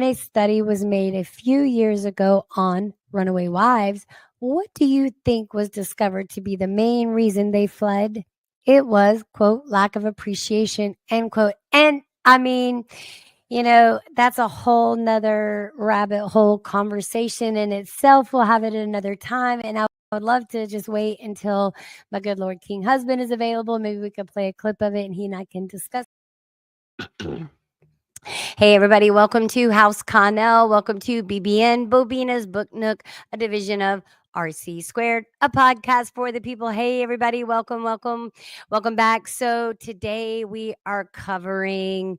A study was made a few years ago on runaway wives. What do you think was discovered to be the main reason they fled? It was, quote, lack of appreciation, end quote. And I mean, that's a whole nother rabbit hole conversation in itself. We'll have it another time. And I would love to just wait until my good Lord King husband is available. Maybe we could play a clip of it and he and I can discuss. Hey, everybody, welcome to House Connell. Welcome to BBN, Bobina's Book Nook, a division of RC Squared, a podcast for the people. Hey, everybody, welcome back. So today we are covering,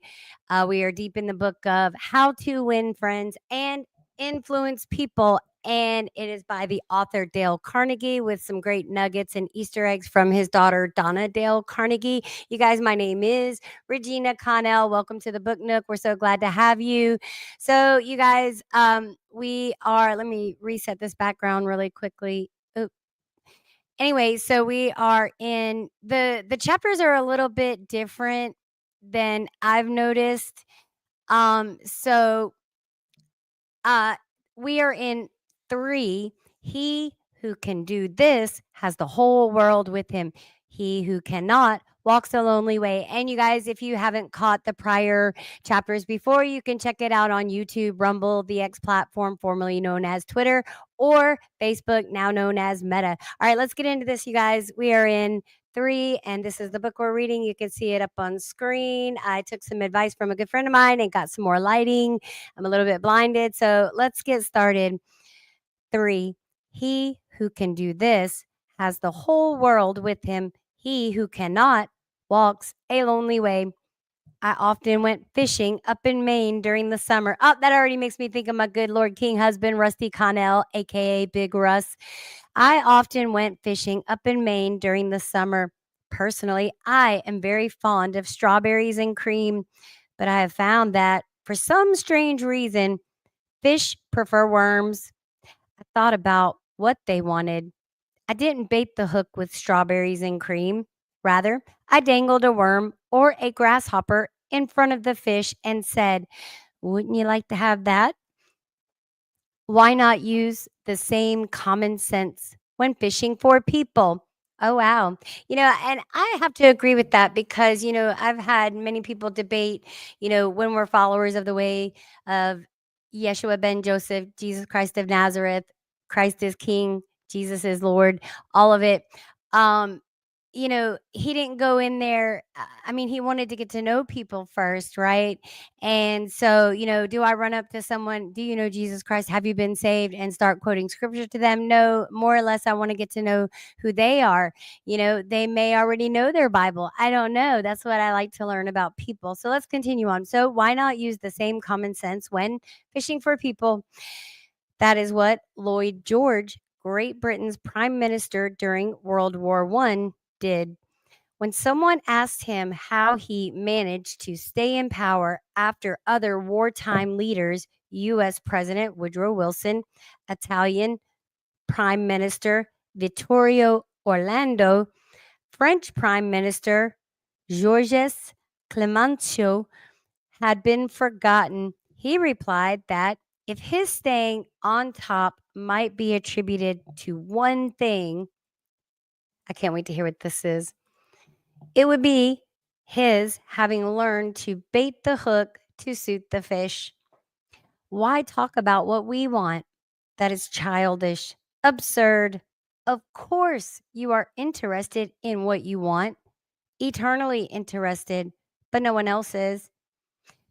we are deep in the book of How to Win Friends and Influence People. And it is by the author Dale Carnegie with some great nuggets and Easter eggs from his daughter, Donna Dale Carnegie. You guys, my name is Regina Connell. Welcome to the Book Nook. We're so glad to have you. So, you guys, we are, let me reset this background really quickly. Anyway, so we are in the chapters are a little bit different than I've noticed. So we are in 3. He who can do this has the whole world with him. He who cannot walks a lonely way. And you guys, if you haven't caught the prior chapters before, you can check it out on YouTube, Rumble, the X platform, formerly known as Twitter, or Facebook, now known as Meta. All right, let's get into this, you guys. We are in 3, and this is the book we're reading. You can see it up on screen. I took some advice from a good friend of mine and got some more lighting. I'm a little bit blinded, so let's get started. 3. He who can do this has the whole world with him. He who cannot walks a lonely way. I often went fishing up in Maine during the summer. Oh, that already makes me think of my good Lord King husband, Rusty Connell, aka Big Russ. I often went fishing up in Maine during the summer. Personally, I am very fond of strawberries and cream, but I have found that for some strange reason, fish prefer worms. I thought about what they wanted. I didn't bait the hook with strawberries and cream. Rather, I dangled a worm or a grasshopper in front of the fish and said, "Wouldn't you like to have that?" Why not use the same common sense when fishing for people? Oh, wow. And I have to agree with that because, I've had many people debate, when we're followers of the way of Yeshua ben Joseph, Jesus Christ of Nazareth, Christ is King, Jesus is Lord, all of it. Um, he didn't go in there. I mean, he wanted to get to know people first, right? And so, do I run up to someone, do you know Jesus Christ? Have you been saved? And start quoting scripture to them? No, more or less, I want to get to know who they are. They may already know their Bible. I don't know. That's what I like to learn about people. So let's continue on. So, why not use the same common sense when fishing for people? That is what Lloyd George, Great Britain's prime minister during World War I, did. When someone asked him how he managed to stay in power after other wartime leaders, U.S. President Woodrow Wilson, Italian Prime Minister Vittorio Orlando, French Prime Minister Georges Clemenceau had been forgotten, he replied that if his staying on top might be attributed to one thing, I can't wait to hear what this is. It would be his having learned to bait the hook to suit the fish. Why talk about what we want? That is childish, absurd. Of course, you are interested in what you want, eternally interested, but no one else is.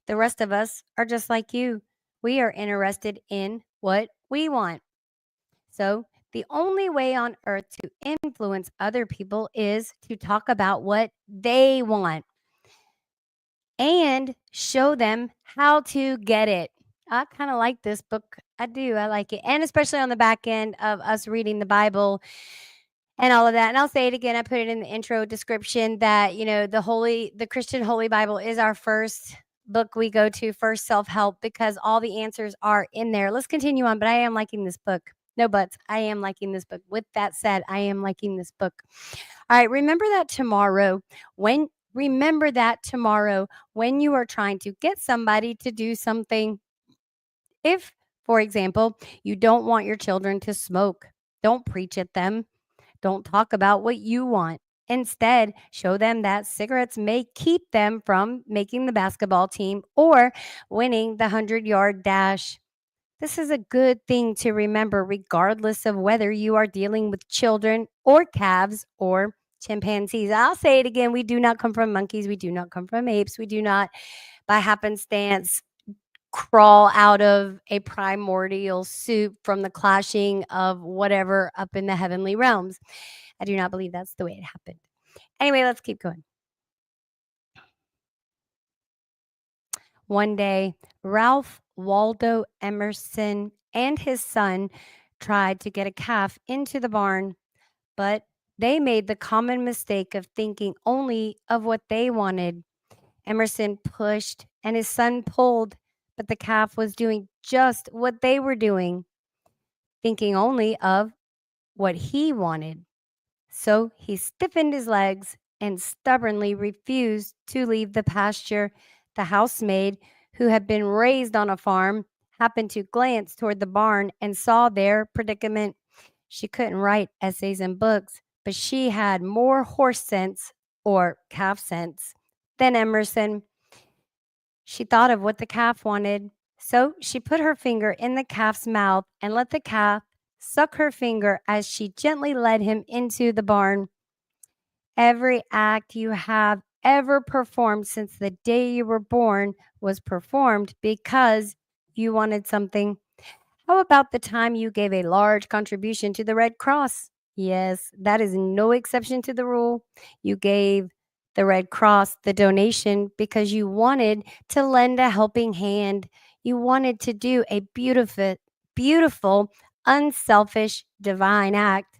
The rest of us are just like you. We are interested in what we want. So, the only way on earth to influence other people is to talk about what they want and show them how to get it. I kind of like this book. I do. I like it. And especially on the back end of us reading the Bible and all of that. And I'll say it again. I put it in the intro description that, the Christian Holy Bible is our first book we go to, first self-help, because all the answers are in there. Let's continue on, but I am liking this book. No buts. I am liking this book. With that said, I am liking this book. All right, remember that tomorrow when you are trying to get somebody to do something, If, for example, you don't want your children to smoke, don't preach at them. Don't talk about what you want. Instead, show them that cigarettes may keep them from making the basketball team or winning the 100-yard dash. This is a good thing to remember, regardless of whether you are dealing with children or calves or chimpanzees. I'll say it again. We do not come from monkeys. We do not come from apes. We do not, by happenstance, crawl out of a primordial soup from the clashing of whatever up in the heavenly realms. I do not believe that's the way it happened. Anyway, let's keep going. One day, Ralph Waldo Emerson and his son tried to get a calf into the barn, but they made the common mistake of thinking only of what they wanted. Emerson pushed and his son pulled, but the calf was doing just what they were doing, thinking only of what he wanted. So he stiffened his legs and stubbornly refused to leave the pasture. The housemaid, who had been raised on a farm, happened to glance toward the barn and saw their predicament. She couldn't write essays and books, but she had more horse sense or calf sense than Emerson. She thought of what the calf wanted. So she put her finger in the calf's mouth and let the calf suck her finger as she gently led him into the barn. Every act you have ever performed since the day you were born was performed because you wanted something. How about the time you gave a large contribution to the Red Cross? Yes, that is no exception to the rule. You gave the Red Cross the donation because you wanted to lend a helping hand. You wanted to do a beautiful, unselfish, divine act.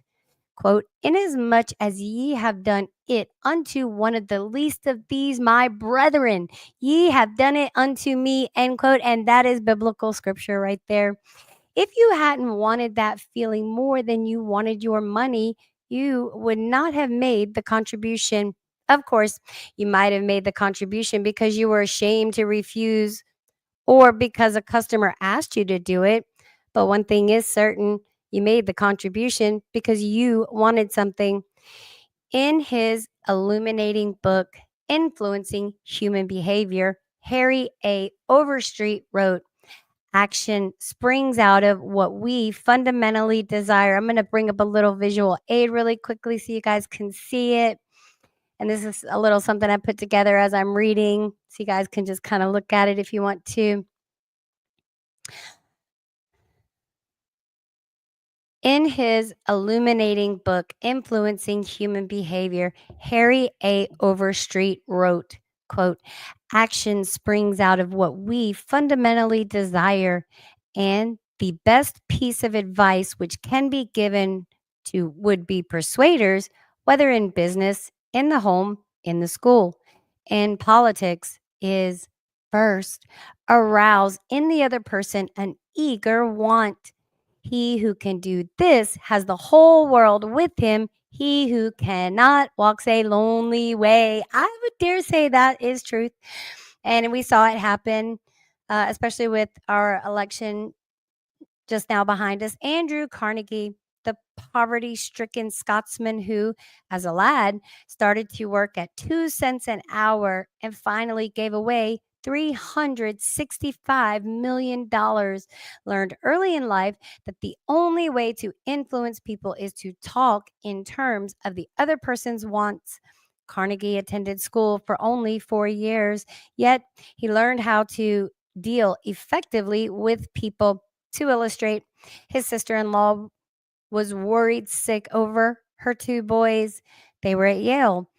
Quote, inasmuch as ye have done it unto one of the least of these my brethren, ye have done it unto me, end quote. And that is biblical scripture right there. If you hadn't wanted that feeling more than you wanted your money, you would not have made the contribution. Of course, you might have made the contribution because you were ashamed to refuse or because a customer asked you to do it. But one thing is certain, you made the contribution because you wanted something. In his illuminating book, Influencing Human Behavior, Harry A. Overstreet wrote, action springs out of what we fundamentally desire. I'm going to bring up a little visual aid really quickly so you guys can see it. And this is a little something I put together as I'm reading, so you guys can just kind of look at it if you want to. In his illuminating book, Influencing Human Behavior, Harry A. Overstreet wrote, quote, action springs out of what we fundamentally desire, and the best piece of advice which can be given to would-be persuaders, whether in business, in the home, in the school, in politics, is first, arouse in the other person an eager want. He who can do this has the whole world with him. He who cannot walks a lonely way. I would dare say that is truth. And we saw it happen, especially with our election just now behind us, Andrew Carnegie, the poverty stricken Scotsman who, as a lad, started to work at 2 cents an hour and finally gave away $365 million, learned early in life that the only way to influence people is to talk in terms of the other person's wants. Carnegie attended school for only 4 years, yet he learned how to deal effectively with people. To illustrate, his sister in law was worried sick over her 2 boys. They were at Yale,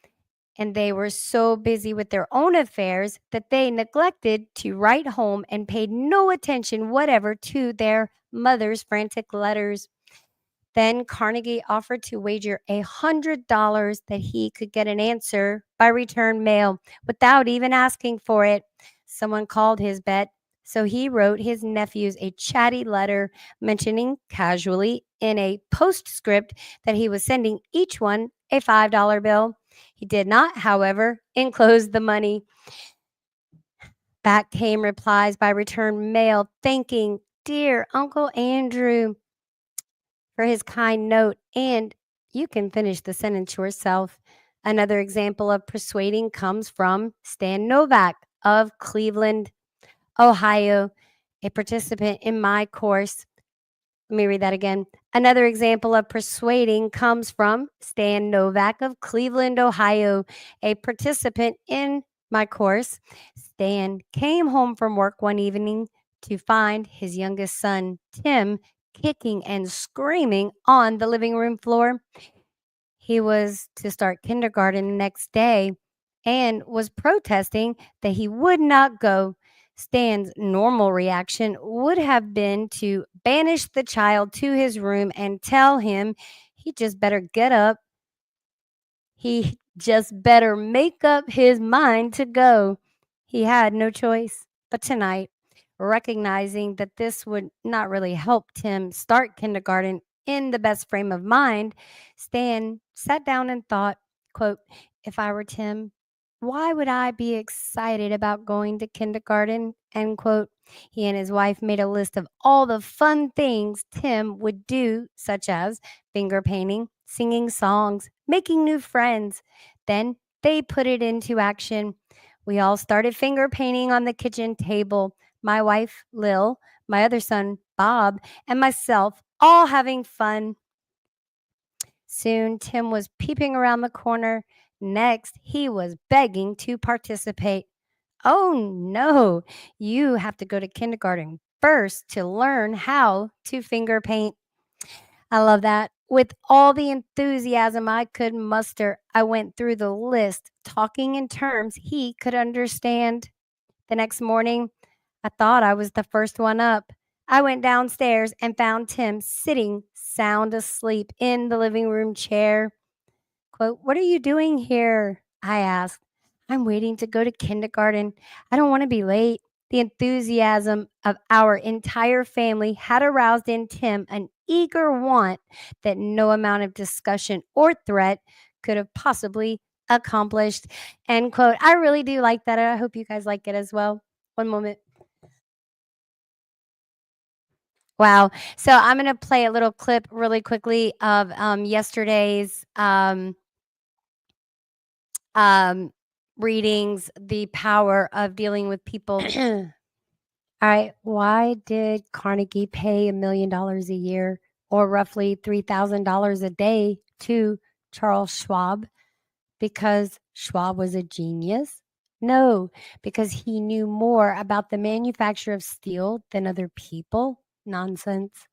and they were so busy with their own affairs that they neglected to write home and paid no attention whatever to their mother's frantic letters. Then Carnegie offered to wager $100 that he could get an answer by return mail without even asking for it. Someone called his bet, so he wrote his nephews a chatty letter mentioning casually in a postscript that he was sending each one a $5 bill. He did not, however, enclose the money. Back came replies by return mail thanking dear Uncle Andrew, for his kind note. And you can finish the sentence yourself. Another example of persuading comes from Stan Novak of Cleveland, Ohio, a participant in my course. Let me read that again. Another example of persuading comes from Stan Novak of Cleveland, Ohio, a participant in my course. Stan came home from work one evening to find his youngest son, Tim, kicking and screaming on the living room floor. He was to start kindergarten the next day and was protesting that he would not go. Stan's normal reaction would have been to banish the child to his room and tell him he just better get up. He just better make up his mind to go. He had no choice. But tonight, recognizing that this would not really help Tim start kindergarten in the best frame of mind, Stan sat down and thought, quote, if I were Tim, why would I be excited about going to kindergarten? End quote. He and his wife made a list of all the fun things Tim would do, such as finger painting, singing songs, making new friends. Then they put it into action. We all started finger painting on the kitchen table. My wife, Lil, my other son, Bob, and myself, all having fun. Soon, Tim was peeping around the corner. Next, he was begging to participate. Oh no, you have to go to kindergarten first to learn how to finger paint. I love that. With all the enthusiasm I could muster, I went through the list, talking in terms he could understand. The next morning, I thought I was the first one up. I went downstairs and found Tim sitting sound asleep in the living room chair. Quote, what are you doing here? I asked. I'm waiting to go to kindergarten. I don't want to be late. The enthusiasm of our entire family had aroused in Tim an eager want that no amount of discussion or threat could have possibly accomplished. End quote. I really do like that. I hope you guys like it as well. One moment. Wow. So I'm going to play a little clip really quickly of yesterday's um, readings, The Power of Dealing with People. All right. Why did Carnegie pay $1 million a year or roughly $3,000 a day to Charles Schwab? Because Schwab was a genius? No, because he knew more about the manufacture of steel than other people? Nonsense.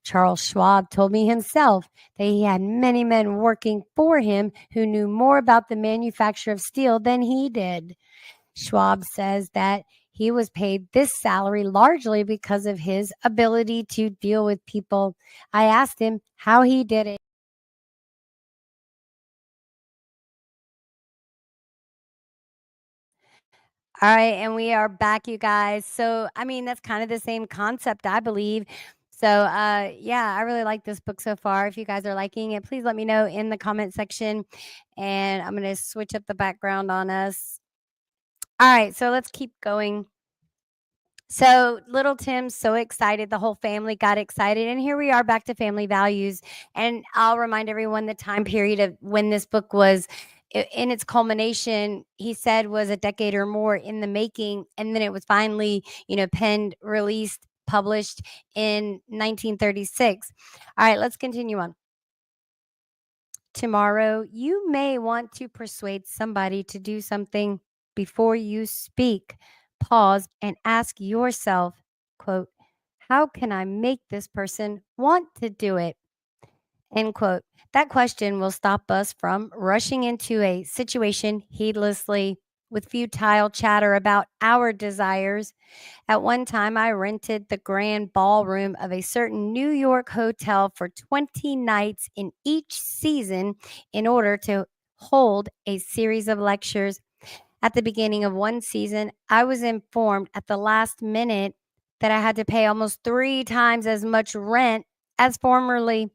Charles Schwab told me himself that he had many men working for him who knew more about the manufacture of steel than he did. Schwab says that he was paid this salary largely because of his ability to deal with people. I asked him how he did it. All right, and we are back, you guys. So, I mean, that's kind of the same concept, I believe. So, yeah, I really like this book so far. If you guys are liking it, please let me know in the comment section. And I'm going to switch up the background on us. All right, so let's keep going. So little Tim's so excited, the whole family got excited, and here we are back to family values. And I'll remind everyone the time period of when this book was in its culmination, he said was a decade or more in the making, and then it was finally, penned, released, published in 1936. All right, let's continue on. Tomorrow, you may want to persuade somebody to do something. Before you speak, pause and ask yourself, quote, how can I make this person want to do it? End quote. That question will stop us from rushing into a situation heedlessly with futile chatter about our desires. At one time, I rented the grand ballroom of a certain New York hotel for 20 nights in each season in order to hold a series of lectures. At the beginning of one season, I was informed at the last minute that I had to pay almost 3 times as much rent as formerly.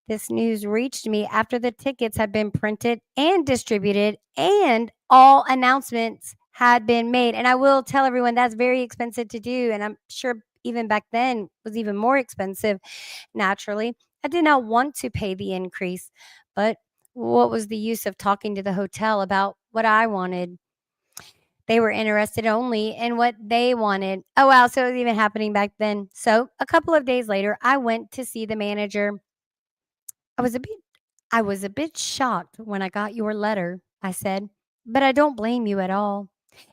This news reached me after the tickets had been printed and distributed and all announcements had been made. And I will tell everyone that's very expensive to do. And I'm sure even back then, was even more expensive. Naturally, I did not want to pay the increase, but what was the use of talking to the hotel about what I wanted? They were interested only in what they wanted. Oh, wow. So it was even happening back then. So a couple of days later, I went to see the manager. I was a bit I was a bit shocked when I got your letter, I said, but I don't blame you at all.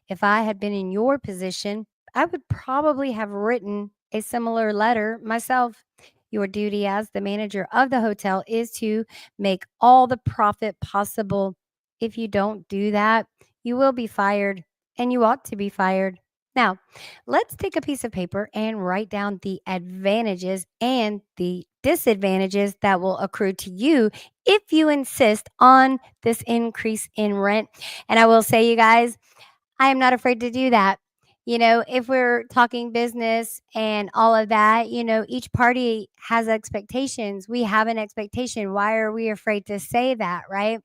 If I had been in your position, I would probably have written a similar letter myself. Your duty as the manager of the hotel is to make all the profit possible. If you don't do that, you will be fired, and you ought to be fired. Now, let's take a piece of paper and write down the advantages and the disadvantages that will accrue to you if you insist on this increase in rent. And I will say, you guys, I am not afraid to do that. If we're talking business and all of that, each party has expectations. We have an expectation. Why are we afraid to say that, right?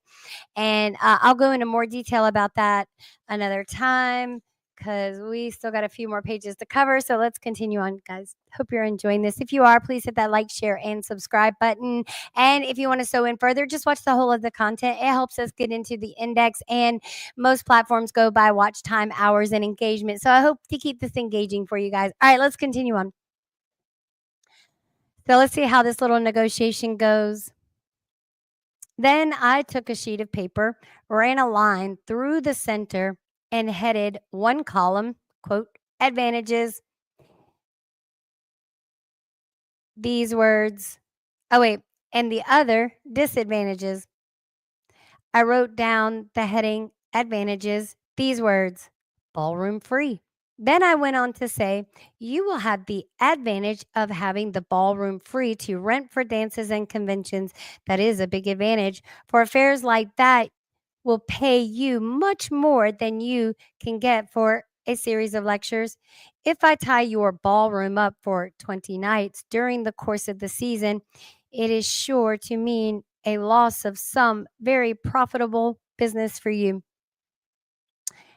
And I'll go into more detail about that another time because we still got a few more pages to cover. So let's continue on, guys. Hope you're enjoying this. If you are, please hit that like, share, and subscribe button. And if you want to sew in further, just watch the whole of the content. It helps us get into the index. And most platforms go by watch time, hours, and engagement. So I hope to keep this engaging for you guys. All right, let's continue on. So let's see how this little negotiation goes. Then I took a sheet of paper, ran a line through the center, and headed one column, quote, advantages, these words. Oh, wait, and the other, disadvantages. I wrote down the heading, advantages, these words, ballroom free. Then I went on to say, you will have the advantage of having the ballroom free to rent for dances and conventions. That is a big advantage. For affairs like that, will pay you much more than you can get for a series of lectures. If I tie your ballroom up for 20 nights during the course of the season, it is sure to mean a loss of some very profitable business for you.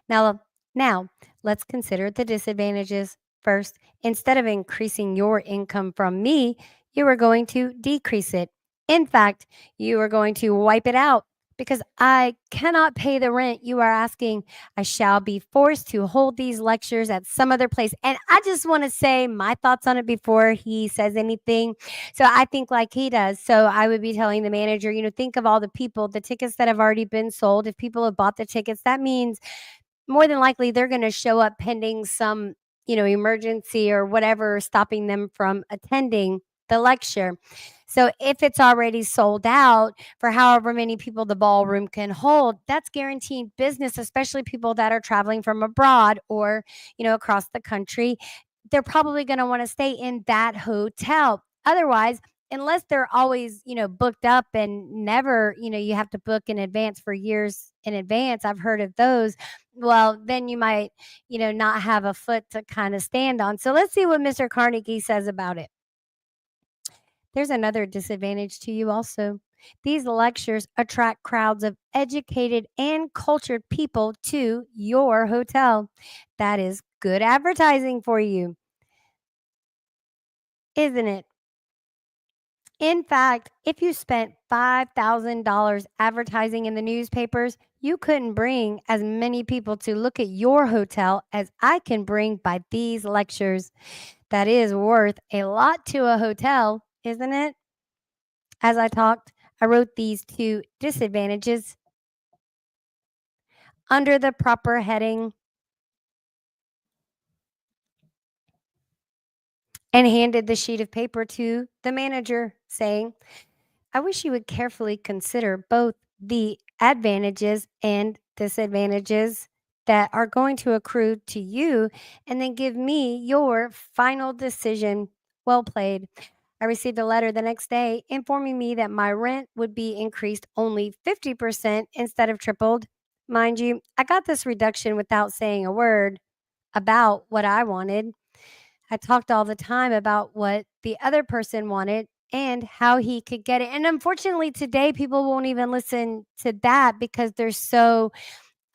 Now, let's consider the disadvantages. First, instead of increasing your income from me, you are going to decrease it. In fact, you are going to wipe it out because I cannot pay the rent you are asking. I shall be forced to hold these lectures at some other place. And I just want to say my thoughts on it before he says anything. So I think like he does. So I would be telling the manager, think of all the people, the tickets that have already been sold. If people have bought the tickets, that means more than likely they're going to show up pending some, emergency or whatever stopping them from attending the lecture. So if it's already sold out for however many people the ballroom can hold, that's guaranteed business, especially people that are traveling from abroad or, across the country. They're probably going to want to stay in that hotel. Otherwise, unless they're always, booked up and never, you have to book in advance for years in advance. I've heard of those. Well, then you might, not have a foot to kind of stand on. So let's see what Mr. Carnegie says about it. There's another disadvantage to you also. These lectures attract crowds of educated and cultured people to your hotel. That is good advertising for you, isn't it? In fact, if you spent $5,000 advertising in the newspapers, you couldn't bring as many people to look at your hotel as I can bring by these lectures. That is worth a lot to a hotel, isn't it? As I talked, I wrote these two disadvantages under the proper heading and handed the sheet of paper to the manager, saying, I wish you would carefully consider both the advantages and disadvantages that are going to accrue to you and then give me your final decision. Well played. I received a letter the next day informing me that my rent would be increased only 50% instead of tripled. Mind you, I got this reduction without saying a word about what I wanted. I talked all the time about what the other person wanted and how he could get it. And unfortunately, today, people won't even listen to that because they're so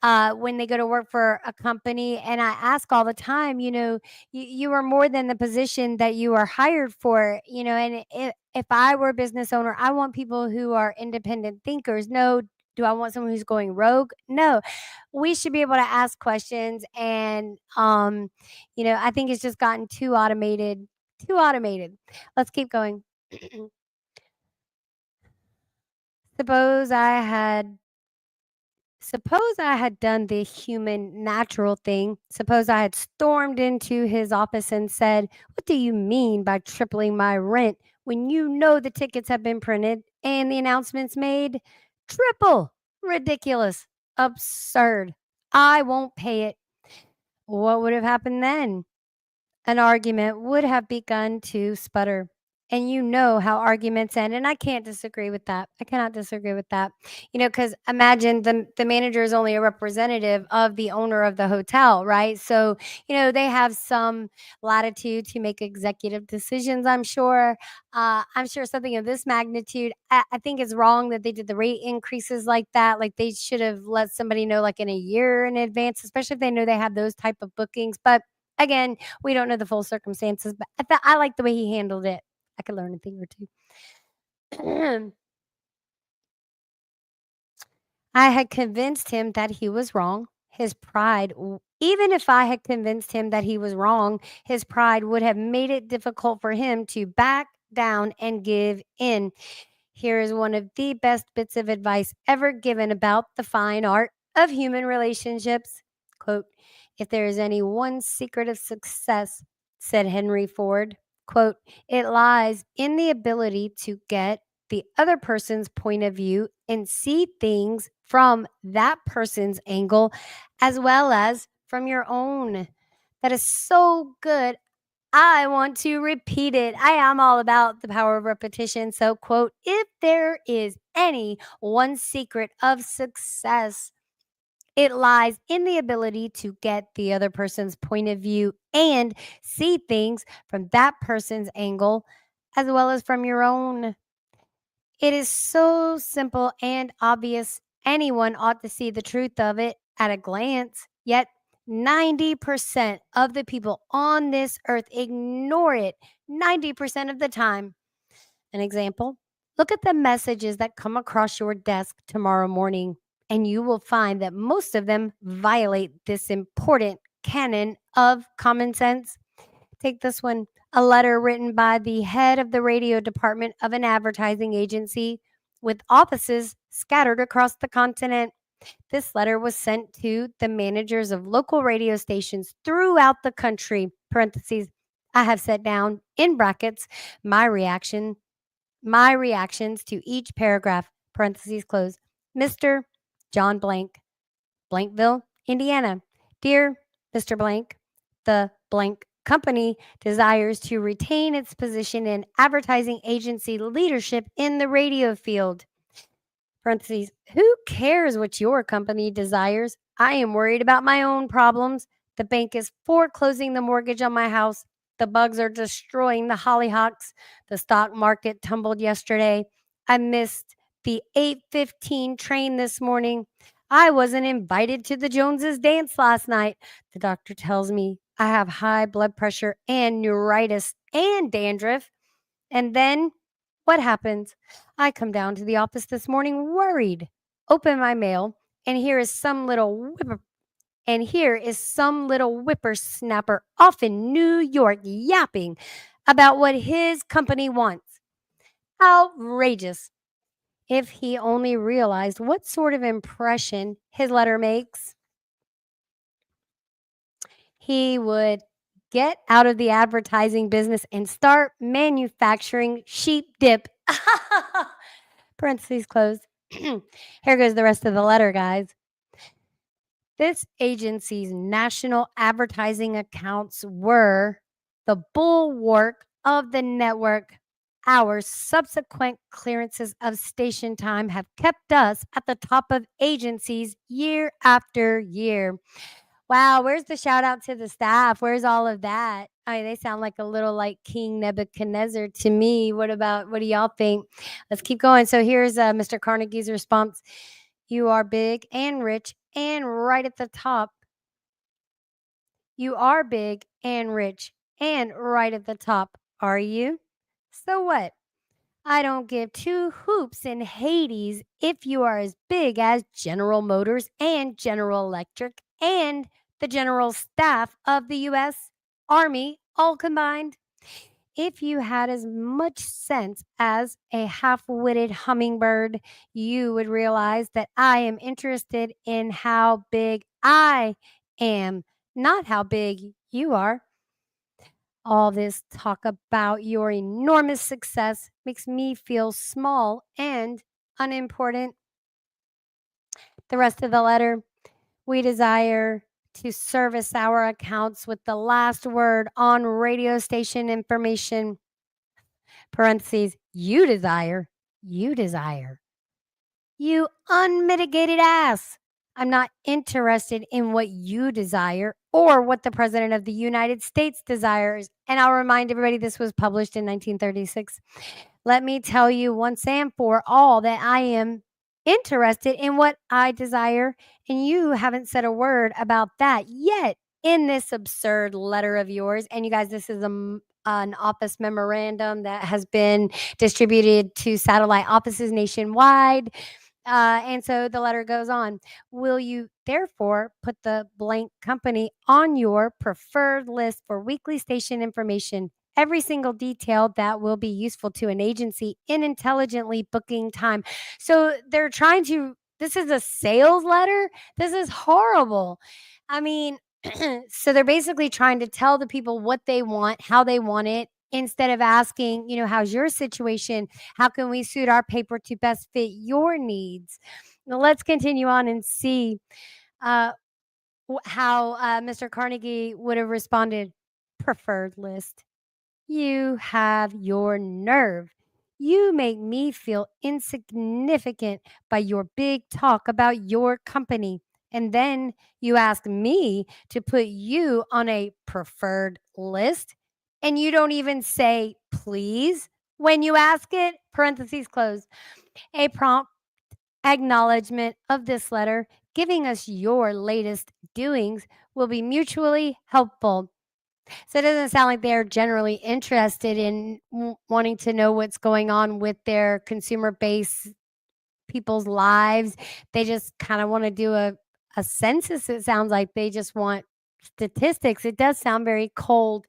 when they go to work for a company. And I ask all the time, you are more than the position that you are hired for, and if I were a business owner, I want people who are independent thinkers. No, do I want someone who's going rogue? No. We should be able to ask questions. And, I think it's just gotten too automated, too automated. Let's keep going. Suppose I had Suppose I had done the human natural thing. Suppose I had stormed into his office and said, "What do you mean by tripling my rent when you know the tickets have been printed and the announcements made? Triple! Ridiculous! Absurd! I won't pay it." What would have happened then? An argument would have begun to sputter. And you know how arguments end. And I can't disagree with that. I cannot disagree with that. Because imagine the manager is only a representative of the owner of the hotel, right? So, they have some latitude to make executive decisions, I'm sure. I'm sure something of this magnitude, I think it's wrong that they did the rate increases like that. Like they should have let somebody know like in a year in advance, especially if they know they have those type of bookings. But again, we don't know the full circumstances, but I like the way he handled it. I could learn a thing or two. I had convinced him that he was wrong. His pride, even if I had convinced him that he was wrong, his pride would have made it difficult for him to back down and give in. Here is one of the best bits of advice ever given about the fine art of human relationships. Quote, "If there is any one secret of success," said Henry Ford, quote, "it lies in the ability to get the other person's point of view and see things from that person's angle as well as from your own." That is so good. I want to repeat it. I am all about the power of repetition. So, quote, "If there is any one secret of success, it lies in the ability to get the other person's point of view and see things from that person's angle as well as from your own." It is so simple and obvious. Anyone ought to see the truth of it at a glance. Yet 90% of the people on this earth ignore it 90% of the time. An example: look at the messages that come across your desk tomorrow morning, and you will find that most of them violate this important canon of common sense. Take this one: a letter written by the head of the radio department of an advertising agency with offices scattered across the continent. This letter was sent to the managers of local radio stations throughout the country. Parentheses. I have set down in brackets my reaction, my reactions to each paragraph. Parentheses close. Mr. John Blank, Blankville, Indiana. Dear Mr. Blank, the blank company desires to retain its position in advertising agency leadership in the radio field. Parentheses, who cares what your company desires? I am worried about my own problems. The bank is foreclosing the mortgage on my house. The bugs are destroying the hollyhocks. The stock market tumbled yesterday. I missed the 8:15 train this morning. I wasn't invited to the Joneses dance last night. The doctor tells me I have high blood pressure and neuritis and dandruff. And then what happens? I come down to the office this morning worried. Open my mail, and here is some little whippersnapper off in New York yapping about what his company wants. Outrageous. If he only realized what sort of impression his letter makes, he would get out of the advertising business and start manufacturing sheep dip. Parentheses closed. Here goes the rest of the letter, guys. This agency's national advertising accounts were the bulwark of the network. Our subsequent clearances of station time have kept us at the top of agencies year after year. Wow, where's the shout out to the staff? Where's all of that? I mean, they sound like a little like King Nebuchadnezzar to me. What do y'all think? Let's keep going. So here's Mr. Carnegie's response. You are big and rich and right at the top, you are big and rich and right at the top, are you? So what? I don't give two hoops in Hades if you are as big as General Motors and General Electric and the General Staff of the U.S. Army all combined. If you had as much sense as a half witted hummingbird, you would realize that I am interested in how big I am, not how big you are. All this talk about your enormous success makes me feel small and unimportant. The rest of the letter, we desire to service our accounts with the last word on radio station information. Parentheses, you desire. You unmitigated ass. I'm not interested in what you desire or what the President of the United States desires. And I'll remind everybody this was published in 1936. Let me tell you once and for all that I am interested in what I desire, and you haven't said a word about that yet in this absurd letter of yours. And you guys, this is an office memorandum that has been distributed to satellite offices nationwide. And so the letter goes on. Will you therefore put the blank company on your preferred list for weekly station information? Every single detail that will be useful to an agency in intelligently booking time. So they're trying to, this is a sales letter. This is horrible. I mean, so they're basically trying to tell the people what they want, how they want it, instead of asking, how's your situation? How can we suit our paper to best fit your needs? Now, let's continue on and see uh, how Mr. Carnegie would have responded. Preferred list. You have your nerve. You make me feel insignificant by your big talk about your company. And then you ask me to put you on a preferred list. And you don't even say please when you ask it. Parentheses closed. A prompt acknowledgement of this letter giving us your latest doings will be mutually helpful. So it doesn't sound like they're generally interested in wanting to know what's going on with their consumer base, people's lives. They just kind of want to do a census. It sounds like they just want statistics. It does sound very cold.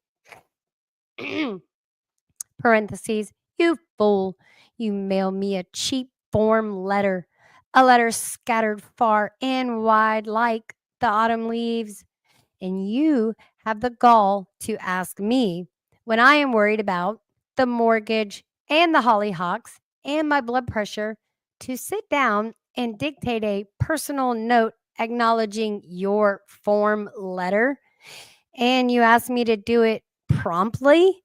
Parentheses, you fool. You mail me a cheap form letter, a letter scattered far and wide like the autumn leaves. And you have the gall to ask me when I am worried about the mortgage and the hollyhocks and my blood pressure to sit down and dictate a personal note acknowledging your form letter. And you ask me to do it promptly?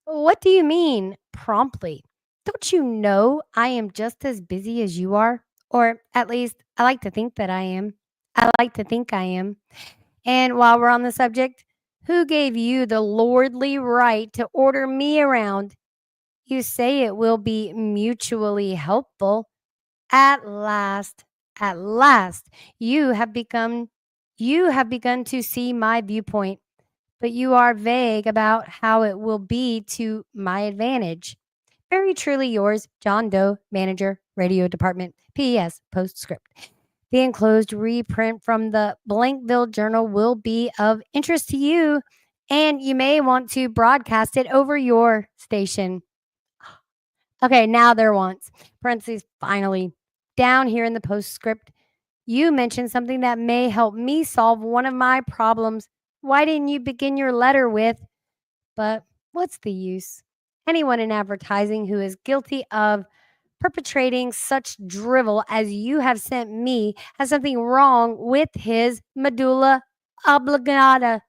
What do you mean, promptly? Don't you know I am just as busy as you are? Or at least I like to think that I am. I like to think I am. And while we're on the subject, who gave you the lordly right to order me around? You say it will be mutually helpful. At last, at last, you have begun to see my viewpoint, but you are vague about how it will be to my advantage. Very truly yours, John Doe, Manager, Radio Department. P.S. Postscript. The enclosed reprint from the Blankville Journal will be of interest to you, and you may want to broadcast it over your station. Okay, now there wants. Parentheses, finally. Down here in the postscript, you mentioned something that may help me solve one of my problems. Why didn't you begin your letter with, but what's the use? Anyone in advertising who is guilty of perpetrating such drivel as you have sent me has something wrong with his medulla oblongata.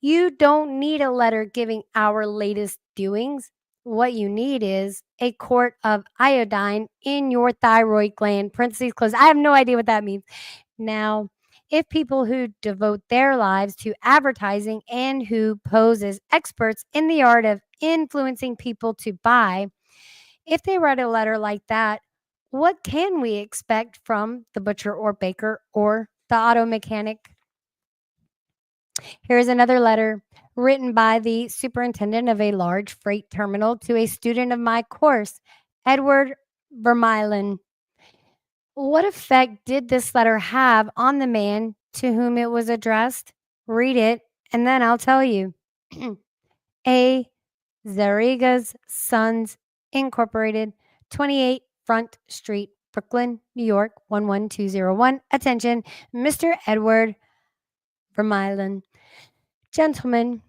You don't need a letter giving our latest doings. What you need is a quart of iodine in your thyroid gland. Parentheses closed. I have no idea what that means. Now, if people who devote their lives to advertising and who pose as experts in the art of influencing people to buy, if they write a letter like that, what can we expect from the butcher or baker or the auto mechanic. Here's another letter written by the superintendent of a large freight terminal to a student of my course, Edward Vermeulen. What effect did this letter have on the man to whom it was addressed? Read it, and then I'll tell you. A. Zariga's Sons Incorporated, 28 Front Street, Brooklyn, New York, 11201. Attention, Mr. Edward Vermeulen. Gentlemen,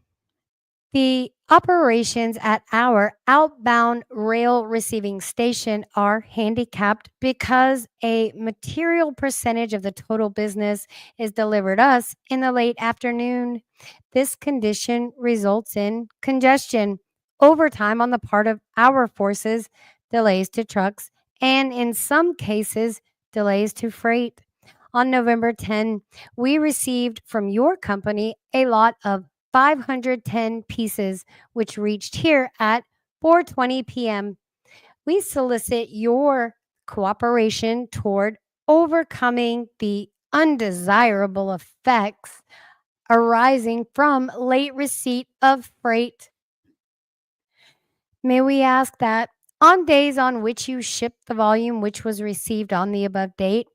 the operations at our outbound rail receiving station are handicapped because a material percentage of the total business is delivered us in the late afternoon. This condition results in congestion, overtime on the part of our forces, delays to trucks, and in some cases, delays to freight. On November 10, we received from your company a lot of 510 pieces, which reached here at 4:20 p.m. We solicit your cooperation toward overcoming the undesirable effects arising from late receipt of freight. May we ask that on days on which you ship the volume which was received on the above date,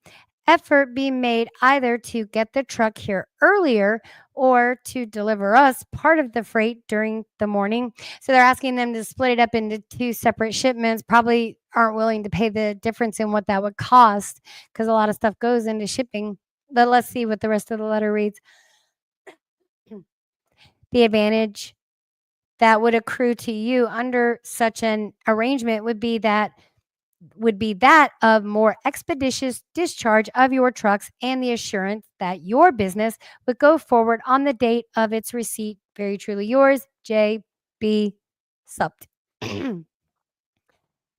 effort be made either to get the truck here earlier or to deliver us part of the freight during the morning. So they're asking them to split it up into two separate shipments. Probably aren't willing to pay the difference in what that would cost because a lot of stuff goes into shipping. But let's see what the rest of the letter reads. The advantage that would accrue to you under such an arrangement would be that of more expeditious discharge of your trucks and the assurance that your business would go forward on the date of its receipt. Very truly yours, J. B. Supt.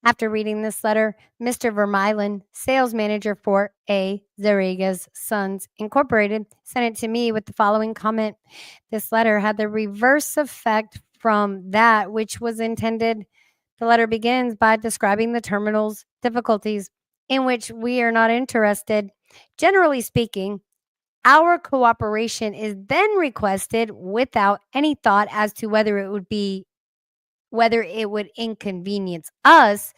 After reading this letter, Mr. Vermeulen, sales manager for A. Zariga's Sons Incorporated, sent it to me with the following comment. This letter had the reverse effect from that which was intended. The letter begins by describing the terminal's difficulties, in which we are not interested. Generally speaking, our cooperation is then requested without any thought as to whether it would inconvenience us.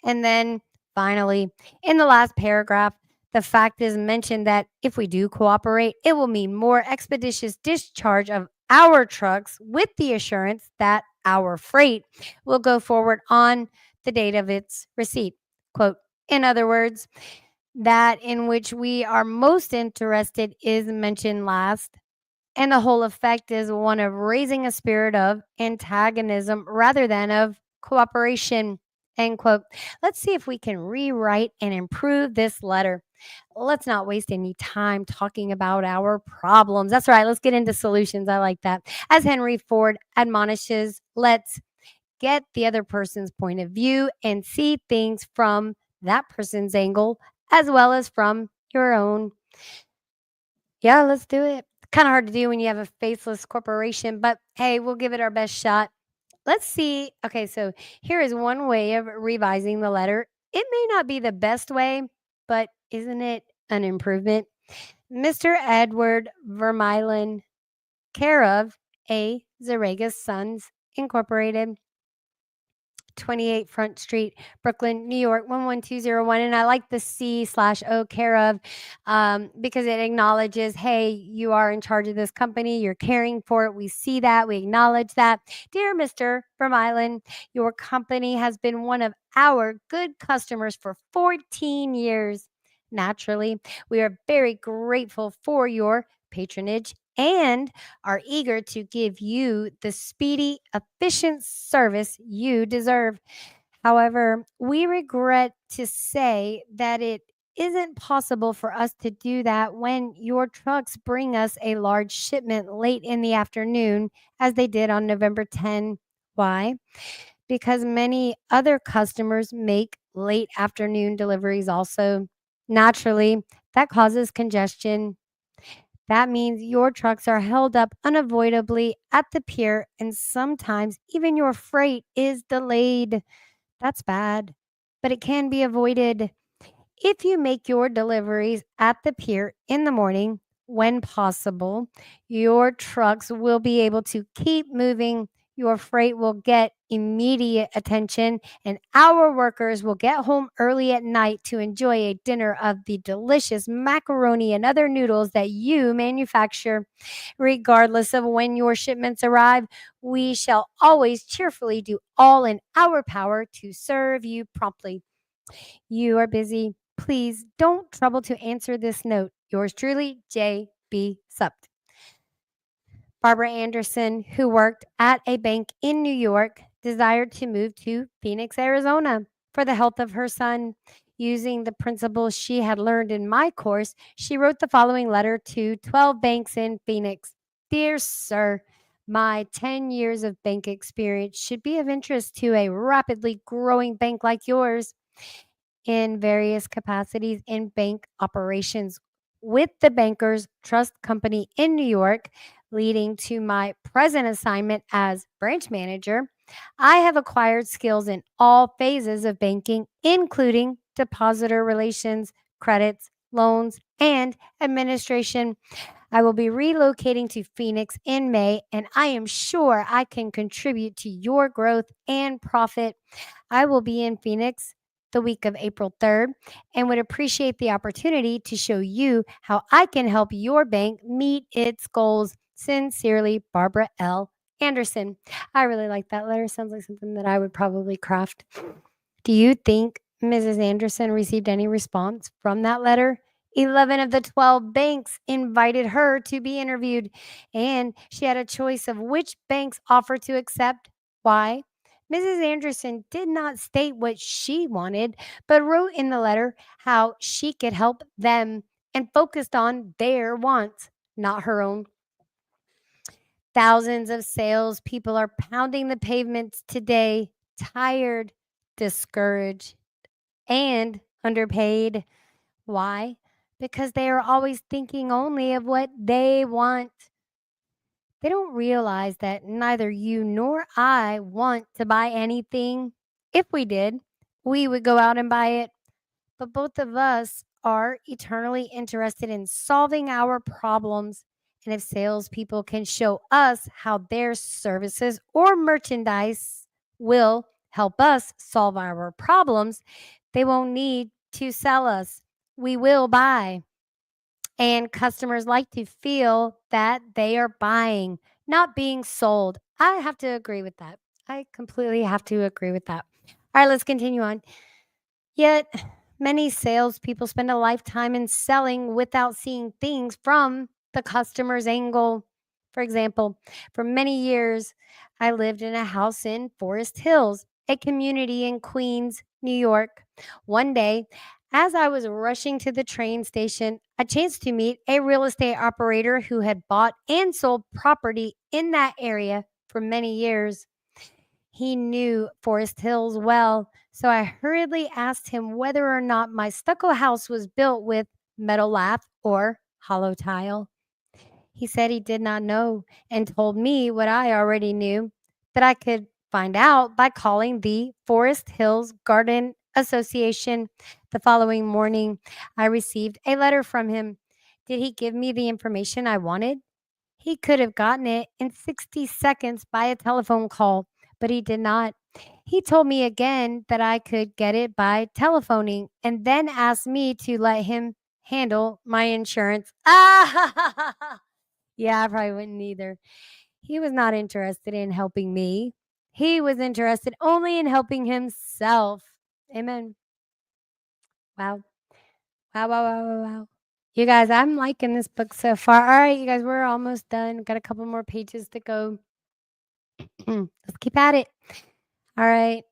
And then finally, in the last paragraph, the fact is mentioned that if we do cooperate, it will mean more expeditious discharge of our trucks with the assurance that our freight will go forward on the date of its receipt. Quote, in other words, that in which we are most interested is mentioned last, and the whole effect is one of raising a spirit of antagonism rather than of cooperation. End quote. Let's see if we can rewrite and improve this letter. Let's not waste any time talking about our problems. That's right. Let's get into solutions. I like that. As Henry Ford admonishes, let's get the other person's point of view and see things from that person's angle as well as from your own. Yeah, let's do it. Kind of hard to do when you have a faceless corporation, but hey, we'll give it our best shot. Let's see. Okay, so here is one way of revising the letter. It may not be the best way, but isn't it an improvement? Mr. Edward Vermeulen, care of A. Zariga's Sons Incorporated, 28 Front Street, Brooklyn, New York, 11201. And I like the C/O care of because it acknowledges, hey, you are in charge of this company. You're caring for it. We see that. We acknowledge that. Dear Mr. Vermeulen, your company has been one of our good customers for 14 years. Naturally, we are very grateful for your patronage and are eager to give you the speedy, efficient service you deserve. However, we regret to say that it isn't possible for us to do that when your trucks bring us a large shipment late in the afternoon, as they did on November 10. Why? Because many other customers make late afternoon deliveries also. Naturally, that causes congestion. That means your trucks are held up unavoidably at the pier, and sometimes even your freight is delayed. That's bad, but it can be avoided. If you make your deliveries at the pier in the morning, when possible. Your trucks will be able to keep moving. Your freight will get immediate attention, and our workers will get home early at night to enjoy a dinner of the delicious macaroni and other noodles that you manufacture. Regardless of when your shipments arrive, we shall always cheerfully do all in our power to serve you promptly. You are busy. Please don't trouble to answer this note. Yours truly, J.B. Supt. Barbara Anderson, who worked at a bank in New York, desired to move to Phoenix, Arizona for the health of her son. Using the principles she had learned in my course, she wrote the following letter to 12 banks in Phoenix. Dear Sir, my 10 years of bank experience should be of interest to a rapidly growing bank like yours in various capacities in bank operations with the Bankers Trust Company in New York, leading to my present assignment as branch manager. I have acquired skills in all phases of banking, including depositor relations, credits, loans, and administration. I will be relocating to Phoenix in May, and I am sure I can contribute to your growth and profit. I will be in Phoenix the week of April 3rd and would appreciate the opportunity to show you how I can help your bank meet its goals. Sincerely, Barbara L. Anderson. I really like that letter. Sounds like something that I would probably craft. Do you think Mrs. Anderson received any response from that letter? 11 of the 12 banks invited her to be interviewed, and she had a choice of which banks offer to accept. Why? Mrs. Anderson did not state what she wanted, but wrote in the letter how she could help them and focused on their wants, not her own. Thousands of salespeople are pounding the pavements today, tired, discouraged, and underpaid. Why? Because they are always thinking only of what they want. They don't realize that neither you nor I want to buy anything. If we did, we would go out and buy it. But both of us are eternally interested in solving our problems. And if salespeople can show us how their services or merchandise will help us solve our problems, they won't need to sell us. We will buy. And customers like to feel that they are buying, not being sold. I have to agree with that. I completely have to agree with that. All right, let's continue on. Yet, many salespeople spend a lifetime in selling without seeing things from the customer's angle. For example, for many years, I lived in a house in Forest Hills, a community in Queens, New York. One day, as I was rushing to the train station, I chanced to meet a real estate operator who had bought and sold property in that area for many years. He knew Forest Hills well, so I hurriedly asked him whether or not my stucco house was built with metal lath or hollow tile. He said he did not know and told me what I already knew, that I could find out by calling the Forest Hills Garden Association. The following morning, I received a letter from him. Did he give me the information I wanted? He could have gotten it in 60 seconds by a telephone call, but he did not. He told me again that I could get it by telephoning and then asked me to let him handle my insurance. Ah, yeah, I probably wouldn't either. He was not interested in helping me. He was interested only in helping himself. Amen. Wow. Wow, wow, wow, wow, wow. You guys, I'm liking this book so far. All right, you guys, we're almost done. Got a couple more pages to go. Let's keep at it. All right.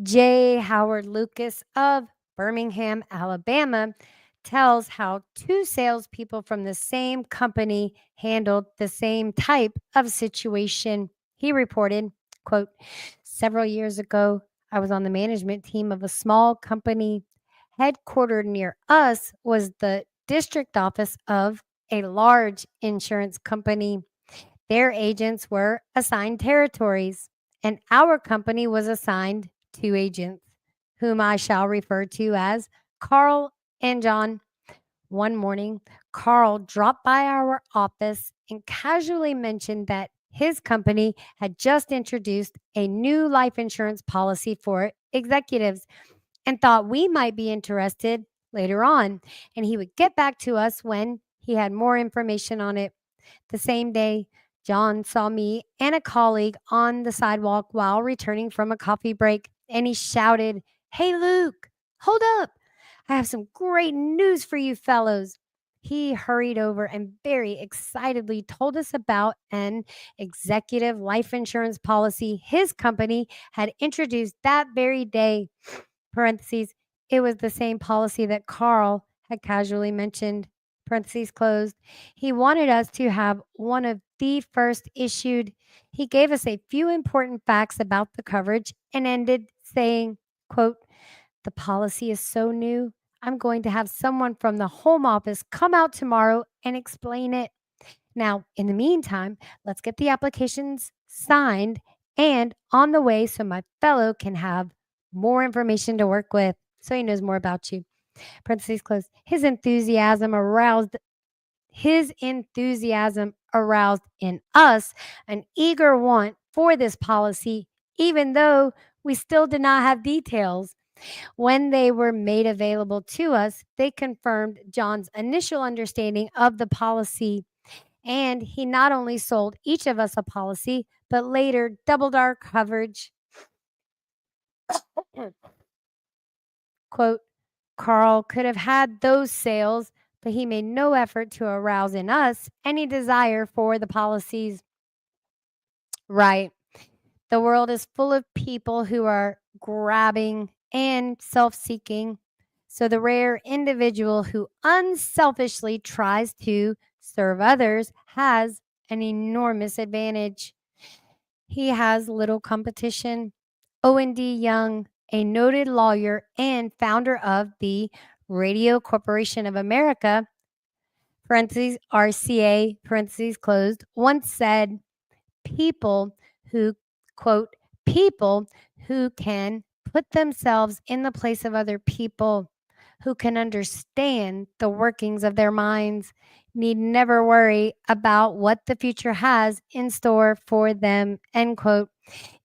J. Howard Lucas of Birmingham, Alabama, tells how two salespeople from the same company handled the same type of situation. He reported, quote, several years ago, I was on the management team of a small company. Headquartered near us was the district office of a large insurance company. Their agents were assigned territories, and our company was assigned two agents, whom I shall refer to as Carl and John. One morning, Carl dropped by our office and casually mentioned that his company had just introduced a new life insurance policy for executives and thought we might be interested later on, and he would get back to us when he had more information on it. The same day, John saw me and a colleague on the sidewalk while returning from a coffee break, and he shouted, "Hey, Luke, hold up! I have some great news for you fellows." He hurried over and very excitedly told us about an executive life insurance policy his company had introduced that very day. Parentheses, it was the same policy that Carl had casually mentioned. Parentheses closed. He wanted us to have one of the first issued. He gave us a few important facts about the coverage and ended saying, quote, "The policy is so new, I'm going to have someone from the home office come out tomorrow and explain it. Now, in the meantime, let's get the applications signed and on the way so my fellow can have more information to work with so he knows more about you." Parentheses closed. His enthusiasm aroused in us an eager want for this policy, even though we still did not have details. When they were made available to us, they confirmed John's initial understanding of the policy, and he not only sold each of us a policy, but later doubled our coverage. Quote, "Carl could have had those sales, but he made no effort to arouse in us any desire for the policies." Right. The world is full of people who are grabbing and self seeking. So the rare individual who unselfishly tries to serve others has an enormous advantage. He has little competition. O&D Young, a noted lawyer and founder of the Radio Corporation of America, parentheses RCA, parentheses closed, once said, people who, quote, people who can put themselves in the place of other people, who can understand the workings of their minds, need never worry about what the future has in store for them, end quote.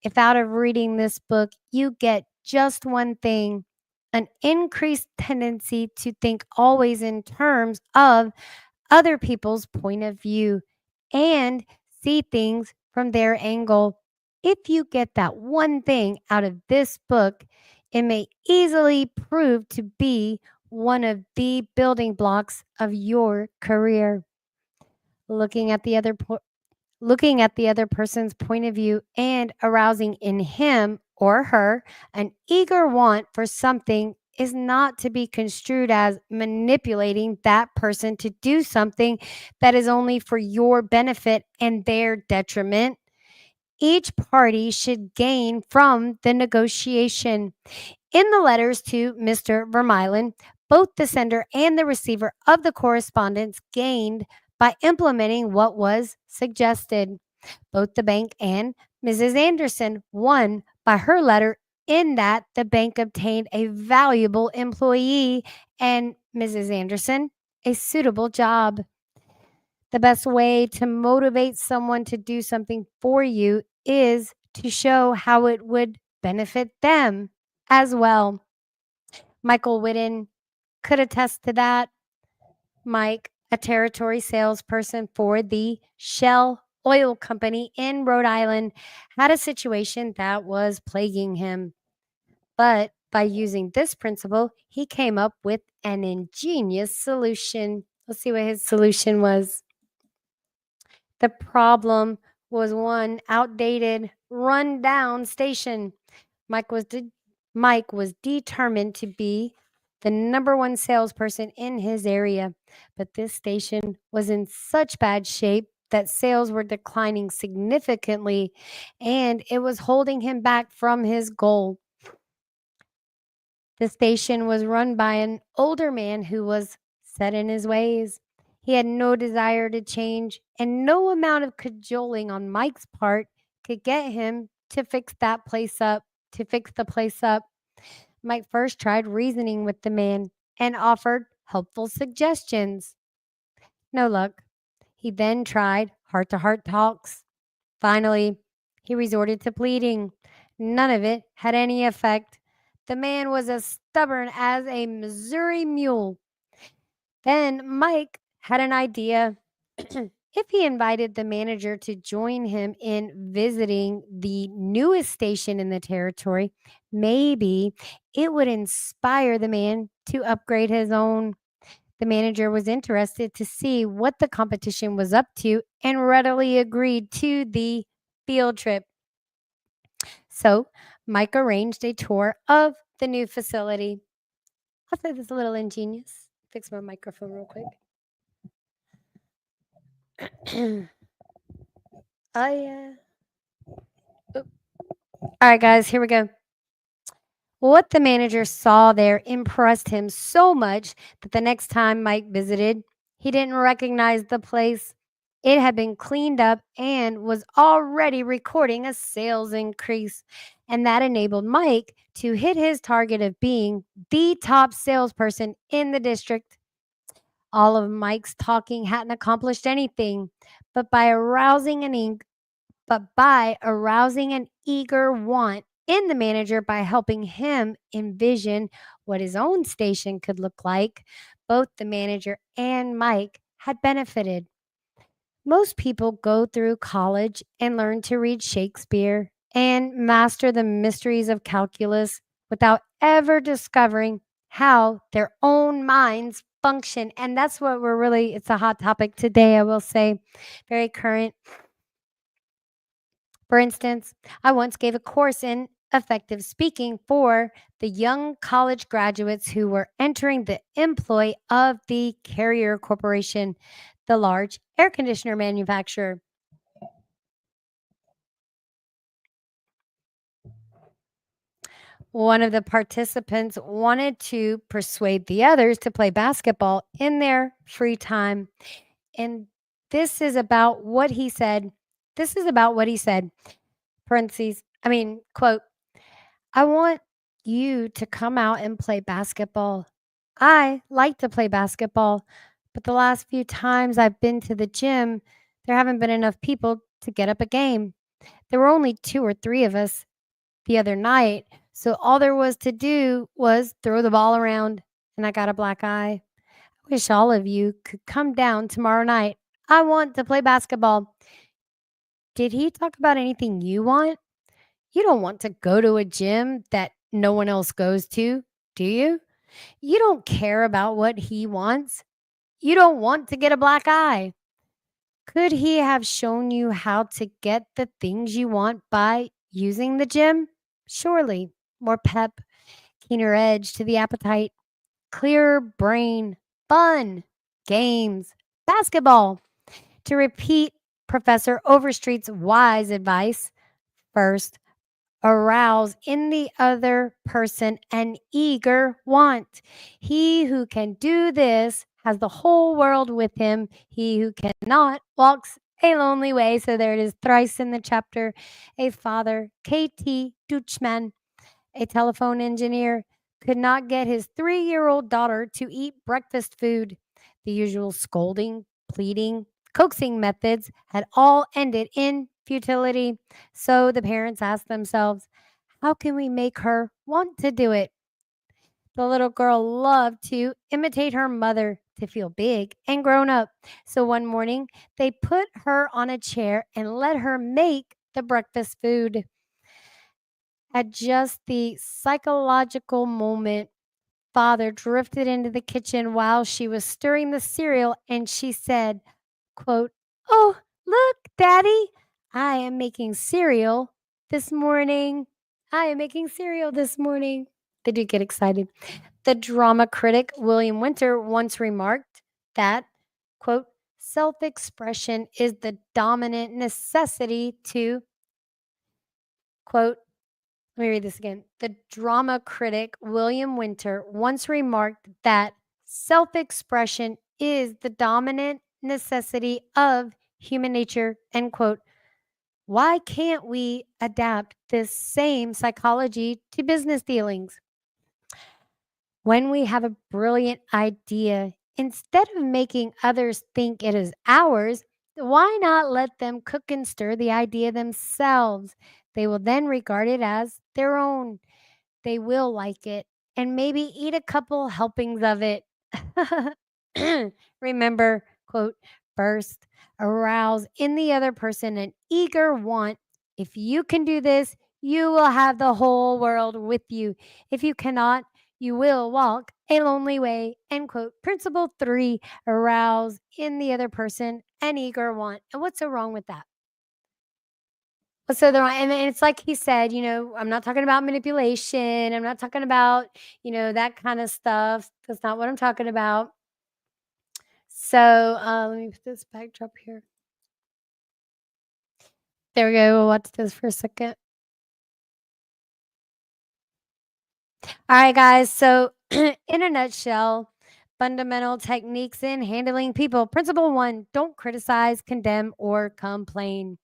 If out of reading this book you get just one thing, an increased tendency to think always in terms of other people's point of view and see things from their angle. If you get that one thing out of this book, it may easily prove to be one of the building blocks of your career. Looking at the other person's point of view and arousing in him or her an eager want for something is not to be construed as manipulating that person to do something that is only for your benefit and their detriment. Each party should gain from the negotiation. In the letters to Mr. Vermeulen, both the sender and the receiver of the correspondence gained by implementing what was suggested. Both the bank and Mrs. Anderson won by her letter, in that the bank obtained a valuable employee and Mrs. Anderson a suitable job. The best way to motivate someone to do something for you is to show how it would benefit them as well. Michael Whitten could attest to that. Mike, a territory salesperson for the Shell Oil Company in Rhode Island, had a situation that was plaguing him. But by using this principle, he came up with an ingenious solution. Let's see what his solution was. The problem was one outdated, run-down station. Mike was Mike was determined to be the number one salesperson in his area, but this station was in such bad shape that sales were declining significantly, and it was holding him back from his goal. The station was run by an older man who was set in his ways. He had no desire to change, and no amount of cajoling on Mike's part could get him to fix the place up. Mike first tried reasoning with the man and offered helpful suggestions. No luck. He then tried heart to heart talks. Finally, he resorted to pleading. None of it had any effect. The man was as stubborn as a Missouri mule. Then Mike had an idea. If he invited the manager to join him in visiting the newest station in the territory, maybe it would inspire the man to upgrade his own. The manager was interested to see what the competition was up to and readily agreed to the field trip. So Mike arranged a tour of the new facility. I'll say this a little ingenious. Fix my microphone real quick. Oh, yeah. Oop. All right, guys, here we go. What the manager saw there impressed him so much that the next time Mike visited, he didn't recognize the place. It had been cleaned up and was already recording a sales increase. And that enabled Mike to hit his target of being the top salesperson in the district. All of Mike's talking hadn't accomplished anything, but by arousing an eager want in the manager by helping him envision what his own station could look like, both the manager and Mike had benefited. Most people go through college and learn to read Shakespeare and master the mysteries of calculus without ever discovering how their own minds function. And that's what it's a hot topic today, I will say, very current. For instance, I once gave a course in effective speaking for the young college graduates who were entering the employ of the Carrier Corporation, the large air conditioner manufacturer. One of the participants wanted to persuade the others to play basketball in their free time. And this is about what he said. This is about what he said. Quote, I want you to come out and play basketball. I like to play basketball, but the last few times I've been to the gym, there haven't been enough people to get up a game. There were only 2 or 3 of us the other night, so all there was to do was throw the ball around, and I got a black eye. I wish all of you could come down tomorrow night. I want to play basketball. Did he talk about anything you want? You don't want to go to a gym that no one else goes to, do you? You don't care about what he wants. You don't want to get a black eye. Could he have shown you how to get the things you want by using the gym? Surely. More pep, keener edge to the appetite, clearer brain, fun, games, basketball. To repeat Professor Overstreet's wise advice, first, arouse in the other person an eager want. He who can do this has the whole world with him. He who cannot walks a lonely way. So there it is, thrice in the chapter. A father, K.T. Deutschmann, a telephone engineer, could not get his 3-year-old daughter to eat breakfast food. The usual scolding, pleading, coaxing methods had all ended in futility. So the parents asked themselves, how can we make her want to do it? The little girl loved to imitate her mother, to feel big and grown up. So one morning, they put her on a chair and let her make the breakfast food. At just the psychological moment, father drifted into the kitchen while she was stirring the cereal and she said, quote, oh, look, Daddy, I am making cereal this morning. I am making cereal this morning. They do get excited. The drama critic William Winter once remarked that, quote, self expression is the dominant necessity to, quote, let me read this again. The drama critic William Winter once remarked that self expression is the dominant necessity of human nature, end quote. Why can't we adapt this same psychology to business dealings? When we have a brilliant idea, instead of making others think it is ours, why not let them cook and stir the idea themselves? They will then regard it as their own. They will like it and maybe eat a couple helpings of it. Remember, quote, first, arouse in the other person an eager want. If you can do this, you will have the whole world with you. If you cannot, you will walk a lonely way. End quote. Principle 3, arouse in the other person an eager want. And what's so wrong with that? What's so wrong? And it's like he said, I'm not talking about manipulation. I'm not talking about, that kind of stuff. That's not what I'm talking about. So let me put this backdrop here. There we go. We'll watch this for a second. All right, guys. So, in a nutshell, fundamental techniques in handling people. Principle 1, don't criticize, condemn, or complain.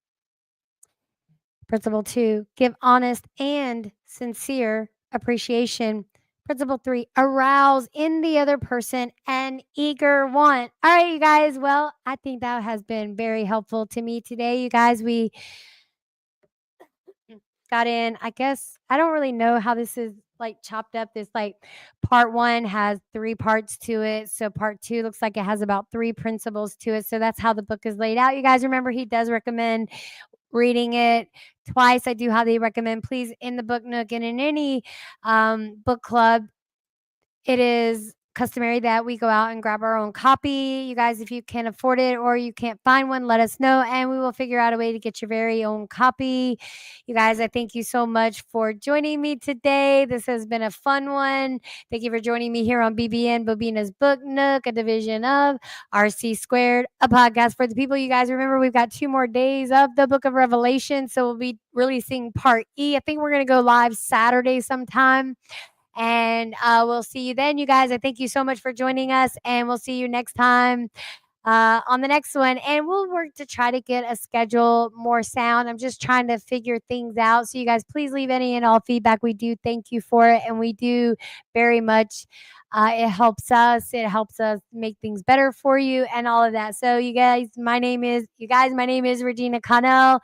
Principle 2, give honest and sincere appreciation. Principle 3, arouse in the other person an eager want. All right, you guys. Well, I think that has been very helpful to me today. You guys, we got in, I guess, I don't really know how this is like chopped up. This like part 1 has 3 parts to it. So part 2 looks like it has about 3 principles to it. So that's how the book is laid out. You guys remember he does recommend reading it twice. I do highly recommend, please, in the Book Nook and in any book club, it is customary that we go out and grab our own copy. You guys, if you can't afford it or you can't find one, let us know and we will figure out a way to get your very own copy. You guys, I thank you so much for joining me today. This has been a fun one. Thank you for joining me here on BBN, Bobina's Book Nook, a division of RC Squared, a podcast for the people. You guys remember we've got 2 more days of the Book of Revelation, so we'll be releasing part E. I think we're going to go live Saturday sometime. And we'll see you then, you guys. I thank you so much for joining us, and we'll see you next time on the next one. And we'll work to try to get a schedule more sound. I'm just trying to figure things out. So you guys, please leave any and all feedback. We do thank you for it, and we do very much. It helps us. It helps us make things better for you and all of that. So you guys, my name is Regina Connell.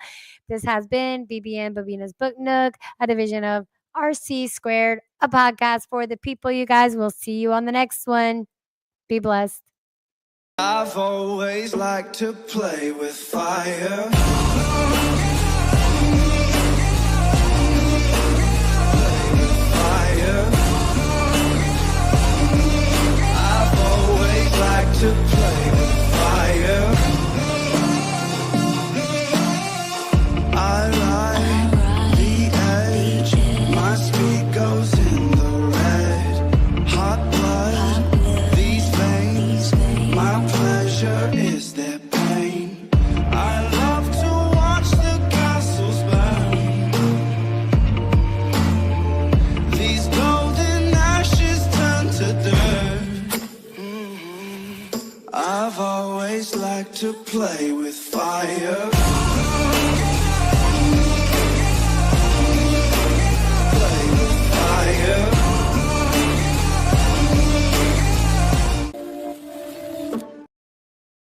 This has been BBN, Bobina's Book Nook, a division of RC Squared, a podcast for the people. You guys, will see you on the next one. Be blessed. I've always liked to play with fire. I've always liked to play with fire. I ride the edge. My speed goes in the red. Hot blood, these veins. My pleasure is their pain. I love to watch the castles burn. These golden ashes turn to dirt. I've always liked to play with fire.